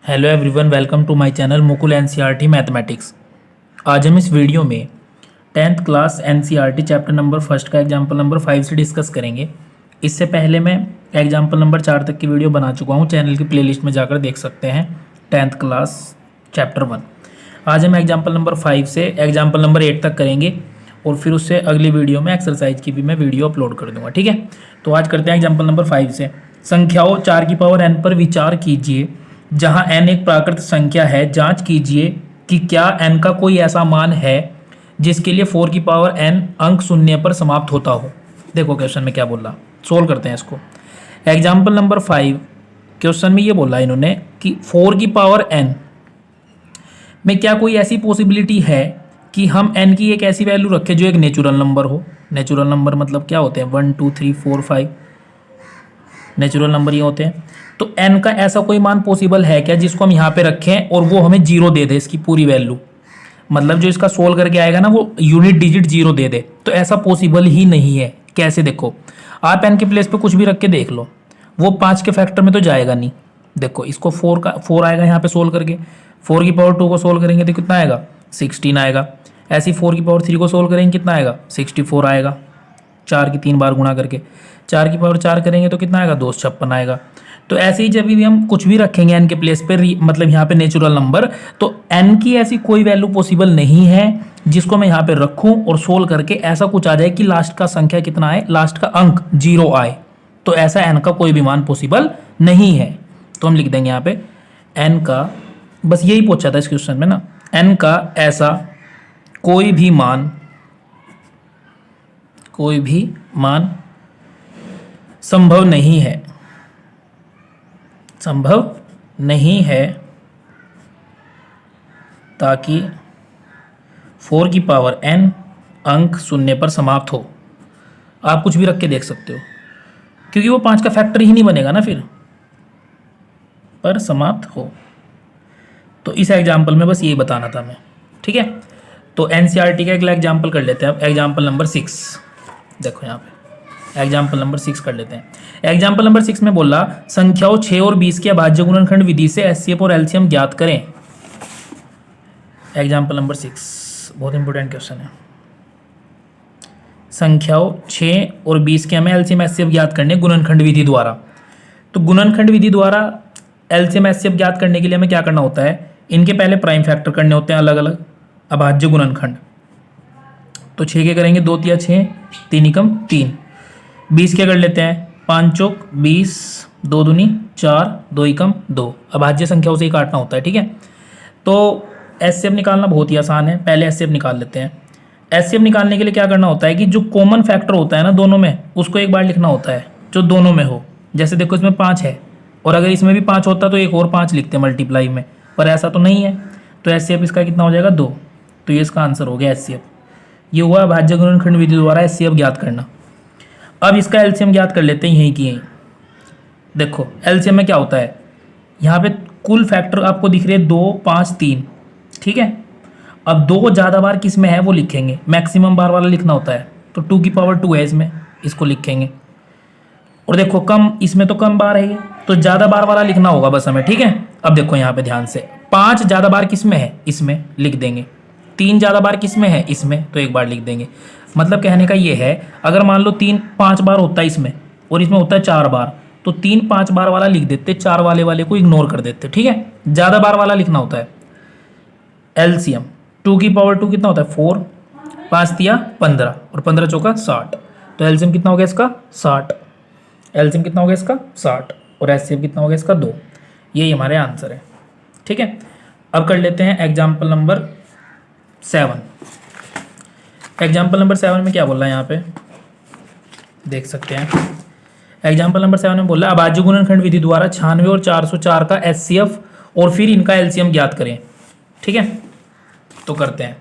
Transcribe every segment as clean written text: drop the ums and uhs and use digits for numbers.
Hello everyone, welcome to my channel Mukul NCERT mathematics. आज हम इस वीडियो में 10th class NCERT chapter number first का एग्जाम्पल नंबर 5 से डिस्कस करेंगे। इससे पहले मैं एग्जाम्पल नंबर 4 तक की वीडियो बना चुका हूँ, चैनल की प्लेलिस्ट में जाकर देख सकते हैं। 10th class chapter 1। आज हम एग्जाम्पल नंबर 5 से एग्जाम्पल नंबर 8 तक करेंगे और फिर उससे अगली वीडियो में एक्सरसाइज की भी मैं वीडियो अपलोड कर दूंगा। ठीक है, तो आज करते हैं एग्जाम्पल नंबर 5 से। संख्याओं 4 की पावर n पर विचार कीजिए जहां n एक प्राकृत संख्या है। जांच कीजिए कि क्या n का कोई ऐसा मान है जिसके लिए 4 की पावर n अंक शून्य पर समाप्त होता हो। देखो क्वेश्चन में क्या बोल रहा, सोल्व करते हैं इसको। एग्जाम्पल नंबर 5 क्वेश्चन में ये बोला इन्होंने कि 4 की पावर n में क्या कोई ऐसी पॉसिबिलिटी है कि हम n की एक ऐसी वैल्यू रखें जो एक नेचुरल नंबर हो। नेचुरल नंबर मतलब क्या होते हैं, 1 2 3 4 5 नेचुरल नंबर ये होते हैं। तो n का ऐसा कोई मान पॉसिबल है क्या जिसको हम यहाँ पे रखें और वो हमें जीरो दे दे, इसकी पूरी वैल्यू, मतलब जो इसका सोल्व करके आएगा ना वो यूनिट डिजिट जीरो दे दे। तो ऐसा पॉसिबल ही नहीं है। कैसे, देखो आप n के प्लेस पे कुछ भी रख के देख लो, वो 5 के फैक्टर में तो जाएगा नहीं। देखो इसको 4 आएगा यहाँ पे सोल्व करके, 4 की पावर 2 को सोल्व करेंगे तो कितना आएगा, 16 आएगा। ऐसे 4 की पावर 3 को सोल्व करेंगे कितना आएगा, 64 आएगा। 4 की 3 बार गुणा करके 4 की पावर 4 करेंगे तो कितना आएगा, 256 आएगा। तो ऐसे ही जब भी हम कुछ भी रखेंगे n के प्लेस पे, मतलब यहाँ पे नेचुरल नंबर, तो n की ऐसी कोई वैल्यू पॉसिबल नहीं है जिसको मैं यहाँ पे रखूं और सोल्व करके ऐसा कुछ आ जाए कि लास्ट का संख्या कितना आए, लास्ट का अंक जीरो आए। तो ऐसा n का कोई भी मान पॉसिबल नहीं है। तो हम लिख देंगे यहाँ पे n का, बस यही पूछा था इस क्वेश्चन में ना, n का ऐसा कोई भी मान संभव नहीं है ताकि 4 की पावर n अंक शून्य पर समाप्त हो। आप कुछ भी रख के देख सकते हो, क्योंकि वो 5 का फैक्टर ही नहीं बनेगा ना फिर, पर समाप्त हो। तो इस एग्जाम्पल में बस यही बताना था मैं। ठीक है, तो एनसीईआरटी का अगला एग्जाम्पल कर लेते हैं। अब एग्जाम्पल नंबर 6, देखो यहाँ पे एग्जाम्पल नंबर 6 कर लेते हैं। एग्जाम्पल नंबर 6 में बोला संख्याओं 6 और 20 के अभाज्य गुणनखंड विधि से एचसीएफ और एलसीएम ज्ञात करें। एग्जाम्पल नंबर 6 बहुत इंपॉर्टेंट क्वेश्चन है। संख्याओं 6 और 20 के हमें एलसीएम एचसीएफ ज्ञात करने गुणनखंड विधि द्वारा। तो गुणनखंड विधि द्वारा एलसीएम एचसीएफ ज्ञात करने के लिए हमें क्या करना होता है, इनके पहले प्राइम फैक्टर करने होते हैं अलग अलग अभाज्य गुणनखंड। तो 6 के करेंगे, 2 तिया 6, 3 एकम 3। 20 के कर लेते हैं, 5 चौक 20, 2 दूनी 4, 2 एकम 2। अभाज्य संख्याओं से ही काटना होता है। ठीक है, तो एचसीएफ निकालना बहुत ही आसान है। पहले एचसीएफ निकाल लेते हैं। एचसीएफ निकालने के लिए क्या करना होता है कि जो कॉमन फैक्टर होता है ना दोनों में, उसको एक बार लिखना होता है जो दोनों में हो। जैसे देखो इसमें 5 है और अगर इसमें भी 5 होता तो एक और 5 लिखते हैं मल्टीप्लाई में, पर ऐसा तो नहीं है। तो एचसीएफ इसका कितना हो जाएगा, 2। तो ये इसका आंसर हो गया एचसीएफ। ये हुआ अभाज्य गुणनखंड विधि द्वारा एचसीएफ ज्ञात करना। अब इसका एलसीएम ज्ञात कर लेते हैं यहीं की यहीं। देखो एलसीएम में क्या होता है, यहाँ पे कुल फैक्टर आपको दिख रहे हैं 2 5 3। ठीक है, अब 2 ज़्यादा बार किस में है वो लिखेंगे, मैक्सिमम बार वाला लिखना होता है। तो 2 की पावर 2 है इसमें, इसको लिखेंगे। और देखो कम, इसमें तो कम बार है ये, तो ज़्यादा बार वाला लिखना होगा बस हमें। ठीक है, अब देखो यहाँ पे ध्यान से, 5 ज़्यादा बार किस में है, इसमें लिख देंगे। 3 ज़्यादा बार किस में है, इसमें, तो एक बार लिख देंगे। मतलब कहने का ये है, अगर मान लो 3 5 बार होता है इसमें और इसमें होता है 4 बार, तो 3 5 बार वाला लिख देते, 4 वाले को इग्नोर कर देते। ठीक है, ज़्यादा बार वाला लिखना होता है। एलसीएम 2 की पावर 2 कितना होता है, 4, 5 तिया 15 और 15 चौका 60। तो एलसीएम कितना हो गया इसका, 60। एलसीएम कितना हो गया इसका, 60, और एचसीएफ कितना हो गया इसका, 2। यही हमारे आंसर है। ठीक है, अब कर लेते हैं एग्जाम्पल नंबर 7। एग्जाम्पल नंबर 7 में क्या बोल रहा है यहाँ पे देख सकते हैं। एग्जाम्पल नंबर 7 में बोल रहा है अभाज्य गुणनखंड विधि द्वारा 96 और 404 का एचसीएफ और फिर इनका एलसीएम ज्ञात करें। ठीक है, तो करते हैं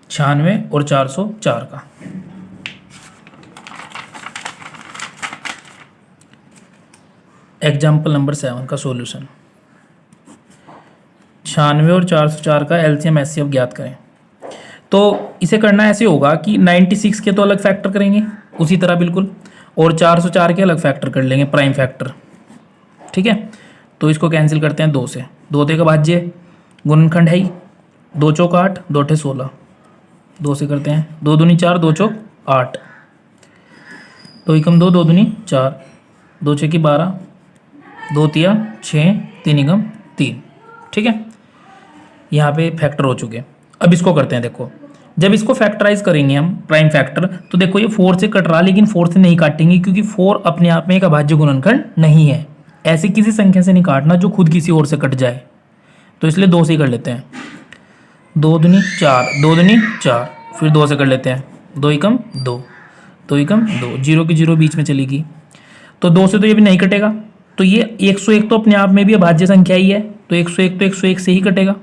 96 और 404 का। एग्जाम्पल नंबर 7 का सॉल्यूशन, 96 और 404 का एलसीएम एचसीएफ ज्ञात करें। तो इसे करना ऐसे होगा कि 96 के तो अलग फैक्टर करेंगे उसी तरह बिल्कुल, और 404 के अलग फैक्टर कर लेंगे प्राइम फैक्टर। ठीक है, तो इसको कैंसिल करते हैं 2 से। 2 का भाज्य गुणनखंड है ही, 2 चौक 8, 2 अठे 16, 2 से करते हैं 2 दूनी 4, 2 चौक 8, 2 एकम 2, 2 दूनी 4, 2 छः की 12, 2 तिया 6, 3 एकम 3। ठीक है, यहाँ पे फैक्टर हो चुके। अब इसको करते हैं, देखो जब इसको फैक्टराइज करेंगे हम प्राइम फैक्टर, तो देखो ये 4 से कट रहा, लेकिन 4 से नहीं काटेंगे क्योंकि 4 अपने आप में एक अभाज्य गुणनखंड नहीं है। ऐसी किसी संख्या से नहीं काटना जो खुद किसी और से कट जाए, तो इसलिए 2 से ही कर लेते हैं। 2 दूनी 4, 2 दूनी 4, फिर 2 से कर लेते हैं, 2 एकम 2, 2 एकम 2, 0 की 0 बीच में चलेगी, तो 2 से तो ये भी नहीं कटेगा। तो ये 101 तो अपने आप में भी अभाज्य संख्या ही है, तो 101 तो 101 से ही कटेगा,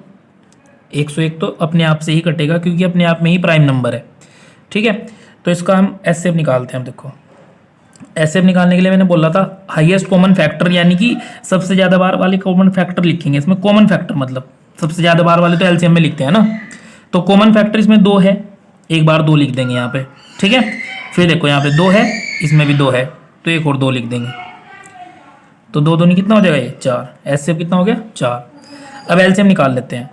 101 तो अपने आप से ही कटेगा क्योंकि अपने आप में ही प्राइम नंबर है। ठीक है, तो इसका हम एचसीएफ निकालते हैं। हम देखो एचसीएफ निकालने के लिए मैंने बोला था हाईएस्ट कॉमन फैक्टर, यानी कि सबसे ज़्यादा बार वाले कॉमन फैक्टर लिखेंगे। इसमें कॉमन फैक्टर मतलब सबसे ज़्यादा बार वाले तो एलसीएम में लिखते हैं ना, तो कॉमन फैक्टर इसमें 2 है, एक बार 2 लिख देंगे यहाँ पे। ठीक है, फिर देखो यहाँ पे 2 है, इसमें भी 2 है, तो एक और 2 लिख देंगे, तो 2 दूनी कितना हो जाएगा ये 4। एचसीएफ कितना हो गया 4। अब एलसीएम निकाल लेते हैं।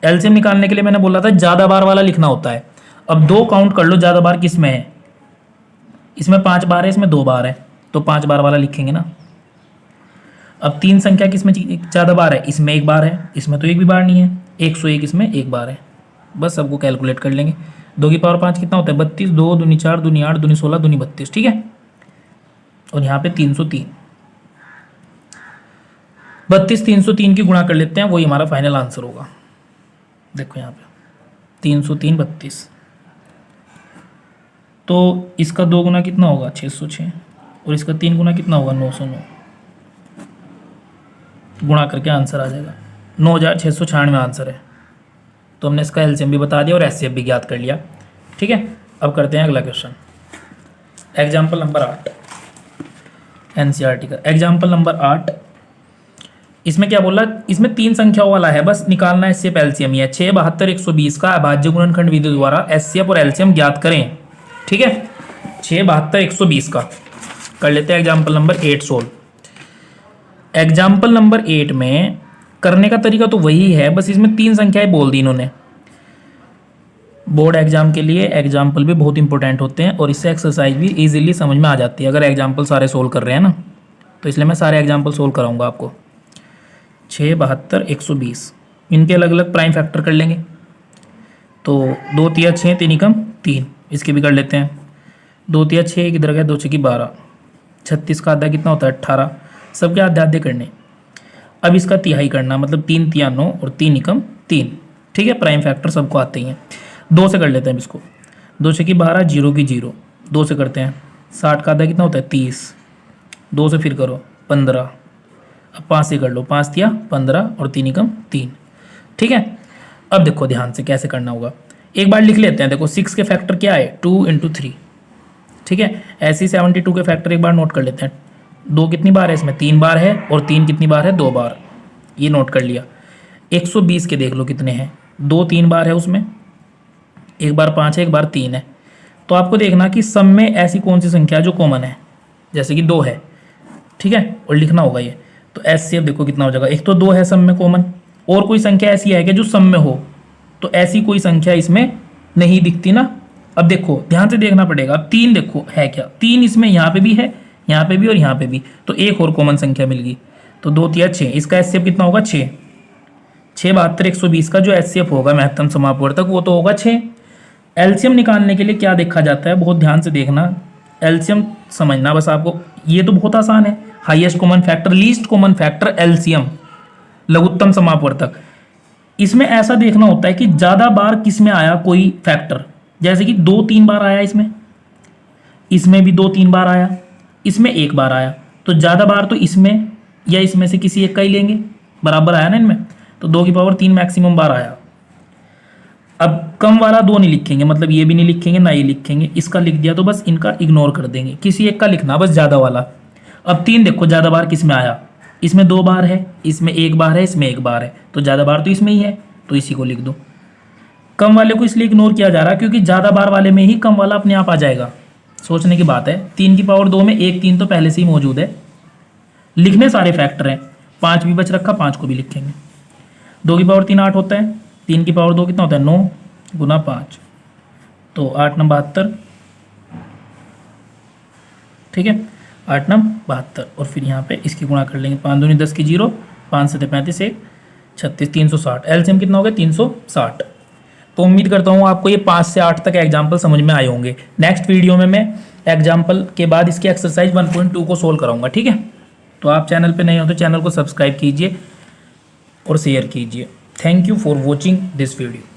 एलसीएम निकालने के लिए मैंने बोला था ज़्यादा बार वाला लिखना होता है। अब 2 काउंट कर लो ज़्यादा बार किस में है, इसमें 5 बार है, इसमें 2 बार है, तो 5 बार वाला लिखेंगे ना। अब 3 संख्या किसमें ज़्यादा बार है, इसमें 1 बार है, इसमें तो एक भी बार नहीं है, 101 इसमें 1 बार है। बस सबको कैलकुलेट कर लेंगे। 2 की पावर 5 कितना होता है 32, 2 दूनी 4, दूनी 8, दूनी 16, दूनी 32। ठीक है, और यहाँ पे 303, 32 303 की गुणा कर लेते हैं, वही हमारा फाइनल आंसर होगा। देखो यहाँ पे 303 32, तो इसका 2 गुना कितना होगा 606, और इसका 3 गुना कितना होगा 909। गुणा करके आंसर आ जाएगा 9696 आंसर है। तो हमने इसका एलसीएम भी बता दिया और एचसीएफ भी ज्ञात कर लिया। ठीक है, अब करते हैं अगला क्वेश्चन। एग्जाम्पल नंबर 8 एनसीईआरटी का एग्जाम्पल नंबर 8। इसमें क्या बोला, इसमें 3 संख्याओं वाला है, बस निकालना है एचसीएफ एलसीएम ही है। 6 72 120 का अभाज्य गुणनखंड विधि द्वारा एचसीएफ और एलसीएम ज्ञात करें। ठीक है, 6 72 120 का कर लेते हैं example number 8 solve. Example number 8 में करने का तरीका तो वही है, बस इसमें 3 संख्याएं बोल दी इन्होंने। बोर्ड एग्जाम के लिए एग्जाम्पल भी बहुत इंपॉर्टेंट होते हैं और इससे एक्सरसाइज भी इजीली समझ में आ जाती है अगर एग्जाम्पल सारे सोल्व कर रहे हैं ना, तो इसलिए मैं सारे एग्जाम्पल सोल्व कराऊंगा आपको। 6 72 120 इनके अलग अलग प्राइम फैक्टर कर लेंगे, तो 2 तिया 6, 3 एकम 3, इसके भी कर लेते हैं। 2 तिया 6, एक इधर गया, 2 6 12, 36 का आधा कितना होता है 18, सबके आधे आधे करने। अब इसका तिहाई करना, मतलब 3 तिया 9 और 3 एकम 3। ठीक है, प्राइम फैक्टर सबको आते ही हैं। 2 से कर लेते हैं इसको, 2 6 12, 0 की 0, 2 से करते हैं। 60 का आधा कितना होता है 30, 2 से फिर करो 15, अब 5 से कर लो, 5 तिया 15 और 3 एकम 3। ठीक है, अब देखो ध्यान से कैसे करना होगा, एक बार लिख लेते हैं। देखो 6 के फैक्टर क्या है 2 × 3। ठीक है, ऐसे ही 72 के फैक्टर एक बार नोट कर लेते हैं। 2 कितनी बार है इसमें 3 बार है, और 3 कितनी बार है 2 बार, ये नोट कर लिया। 120 के देख लो कितने हैं, 2 3 बार है उसमें, एक बार 5 है, एक बार 3 है। तो आपको देखना कि सब में ऐसी कौन सी संख्या है जो कॉमन है, जैसे कि 2 है। ठीक है, और लिखना होगा ये, तो एचसीएफ देखो कितना हो जाएगा। एक तो 2 है सब में कॉमन, और कोई संख्या ऐसी है कि जो सब में हो, तो ऐसी कोई संख्या इसमें नहीं दिखती ना। अब देखो ध्यान से देखना पड़ेगा। अब 3 देखो है क्या, 3 इसमें यहाँ पे भी है, यहाँ पे भी और यहाँ पे भी, तो एक और कॉमन संख्या मिल गई, तो 2 तिया 6, इसका एचसीएफ कितना होगा 6। 6 72 120 का जो एचसीएफ होगा महत्तम समापवर्तक वो तो होगा 6। एलसीएम निकालने के लिए क्या देखा जाता है, बहुत ध्यान से देखना, एलसीएम समझना बस आपको। ये तो बहुत आसान है, highest common factor, least common factor, LCM, लघुत्तम समापवर्तक। इसमें ऐसा देखना होता है कि ज़्यादा बार किस में आया कोई फैक्टर, जैसे कि 2 3 बार आया इसमें भी 2 3 बार आया, इसमें 1 बार आया, तो ज़्यादा बार तो इसमें या इसमें से किसी एक का ही लेंगे, बराबर आया ना इनमें, तो 2 की पावर 3 मैक्सिमम बार आया। अब कम वाला 2 नहीं लिखेंगे, मतलब ये भी नहीं लिखेंगे ना ये लिखेंगे, इसका लिख दिया तो बस इनका इग्नोर कर देंगे, किसी एक का लिखना बस ज़्यादा वाला। अब 3 देखो ज़्यादा बार किस में आया, इसमें 2 बार है, इसमें 1 बार है, इसमें 1 बार है, तो ज़्यादा बार तो इसमें ही है, तो इसी को लिख दो। कम वाले को इसलिए इग्नोर किया जा रहा है क्योंकि ज़्यादा बार वाले में ही कम वाला अपने आप आ जाएगा, सोचने की बात है। 3 की पावर 2 में 1 3 तो पहले से ही मौजूद है। लिखने सारे फैक्टर हैं, 5 भी बच रखा, 5 को भी लिखेंगे। 2 की पावर 3 8 होता है, 3 की पावर 2 कितना होता है 9 गुना 5, तो 8 9 72, ठीक है 8 9 72। और फिर यहाँ पे इसकी गुणा कर लेंगे, 5 दूनी 10 की 0, 5 7 35 1 36 360। एलसीएम कितना हो गया 360। तो उम्मीद करता हूँ आपको ये 5 से 8 तक एग्जाम्पल समझ में आए होंगे। नेक्स्ट वीडियो में मैं एग्जाम्पल के बाद इसकी एक्सरसाइज 1.2 को सोल्व कराऊंगा, ठीक है। तो आप चैनल पे नए हो तो चैनल को सब्सक्राइब कीजिए और शेयर कीजिए। Thank you for watching this video.